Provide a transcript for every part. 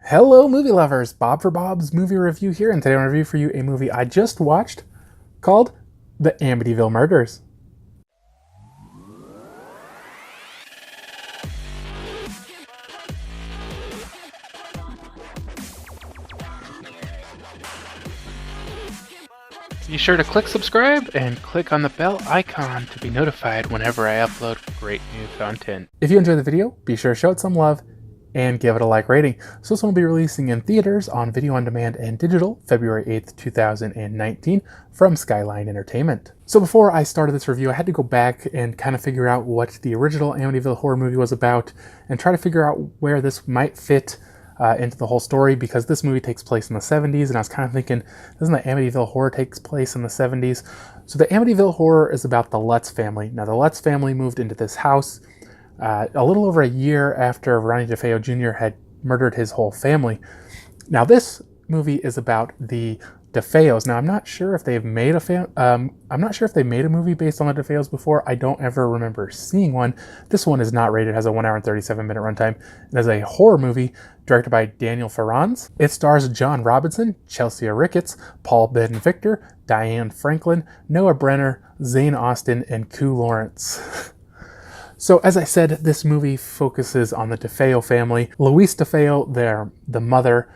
Hello, movie lovers! Bob for Bob's Movie Review here, and today I'm going to review for you a movie I just watched called The Amityville Murders. Be sure to click subscribe and click on the bell icon to be notified whenever I upload great new content. If you enjoyed the video, be sure to show it some love and give it a like rating. So this one will be releasing in theaters, on video on demand, and digital February 8th, 2019 from Skyline Entertainment. So before I started this review, I had to go back and kind of figure out what the original Amityville horror movie was about and try to figure out where this might fit into the whole story, because this movie takes place in the 70s, and I was kind of thinking, doesn't the Amityville horror takes place in the 70s? So the Amityville horror is about the Lutz family. Now the Lutz family moved into this house a little over a year after Ronnie DeFeo Jr. had murdered his whole family. Now this movie is about the DeFeos. Now I'm not sure if they've made a movie based on the DeFeos before. I don't ever remember seeing one. This one is not rated. It has a 1 hour and 37 minute runtime. It is a horror movie directed by Daniel Farrands. It stars John Robinson, Chelsea Ricketts, Paul Ben-Victor, Diane Franklin, Noah Brenner, Zane Austen, and Kue Lawrence. So as I said, this movie focuses on the DeFeo family. Louise DeFeo, the mother,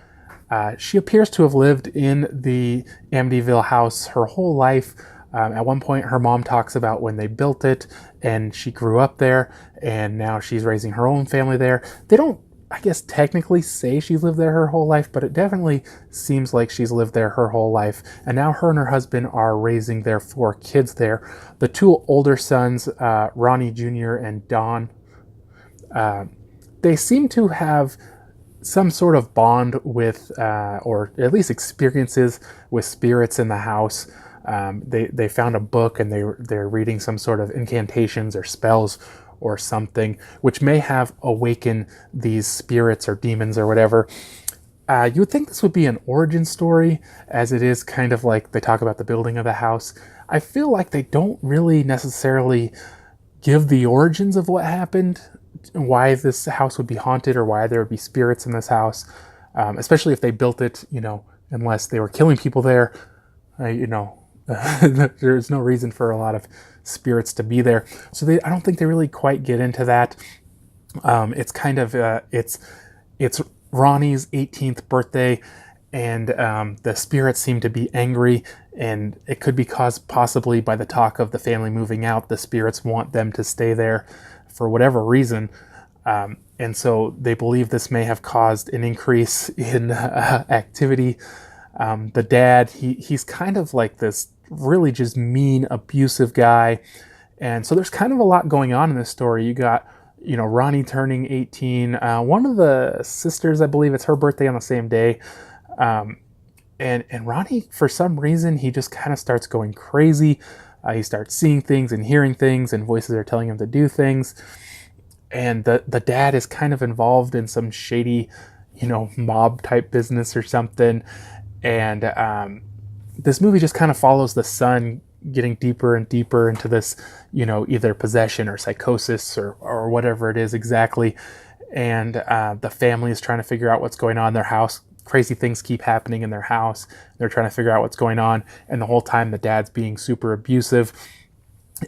she appears to have lived in the Amityville house her whole life. At one point, her mom talks about when they built it, and she grew up there, and now she's raising her own family there. They don't, I guess, technically say she's lived there her whole life, but it definitely seems like she's lived there her whole life. And now her and her husband are raising their 4 kids there. The 2 older sons, Ronnie Jr. and Don, they seem to have some sort of bond with, or at least experiences with spirits in the house. They found a book, and they're reading some sort of incantations or spells or something, which may have awakened these spirits or demons or whatever. You would think this would be an origin story, as it is kind of like they talk about the building of the house. I feel like they don't really necessarily give the origins of what happened, why this house would be haunted, or why there would be spirits in this house, especially if they built it, unless they were killing people there. There's no reason for a lot of spirits to be there. So I don't think they really quite get into that. It's kind of, it's Ronnie's 18th birthday, and the spirits seem to be angry, and it could be caused possibly by the talk of the family moving out. The spirits want them to stay there for whatever reason. And so they believe this may have caused an increase in activity. The dad, he's kind of like this really just mean, abusive guy. And so there's kind of a lot going on in this story. You got, Ronnie turning 18. One of the sisters, I believe it's her birthday on the same day. And Ronnie, for some reason, he just kind of starts going crazy. He starts seeing things and hearing things, and voices are telling him to do things. And the dad is kind of involved in some shady, mob type business or something. And this movie just kind of follows the son getting deeper and deeper into this, either possession or psychosis or whatever it is exactly. And the family is trying to figure out what's going on in their house. Crazy things keep happening in their house. They're trying to figure out what's going on. And the whole time the dad's being super abusive,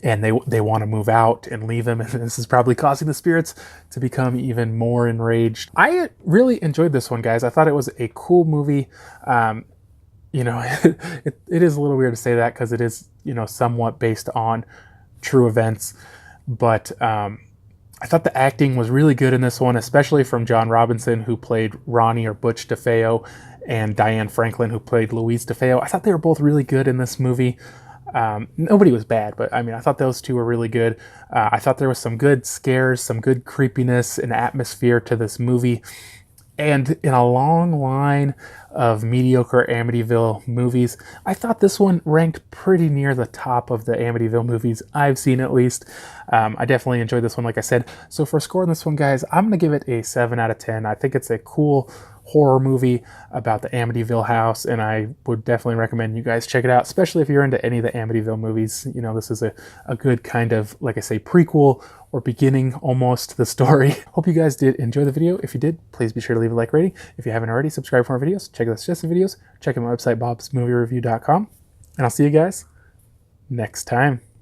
and they want to move out and leave him. And this is probably causing the spirits to become even more enraged. I really enjoyed this one, guys. I thought it was a cool movie. It is a little weird to say that, because it is, somewhat based on true events. But I thought the acting was really good in this one, especially from John Robinson, who played Ronnie or Butch DeFeo, and Diane Franklin, who played Louise DeFeo. I thought they were both really good in this movie. Nobody was bad, but I thought those two were really good. I thought there was some good scares, some good creepiness and atmosphere to this movie. And in a long line of mediocre Amityville movies, I thought this one ranked pretty near the top of the Amityville movies I've seen, at least. I definitely enjoyed this one, like I said. So for scoring this one, guys, I'm going to give it a 7 out of 10. I think it's a cool horror movie about the Amityville house, and I would definitely recommend you guys check it out, especially if you're into any of the Amityville movies. You know, this is a good kind of, like I say, prequel or beginning almost to the story. Hope you guys did enjoy the video. If you did, please be sure to leave a like rating. If you haven't already, subscribe for more videos. Check out the suggested videos. Check out my website, bobsmoviereview.com. And I'll see you guys next time.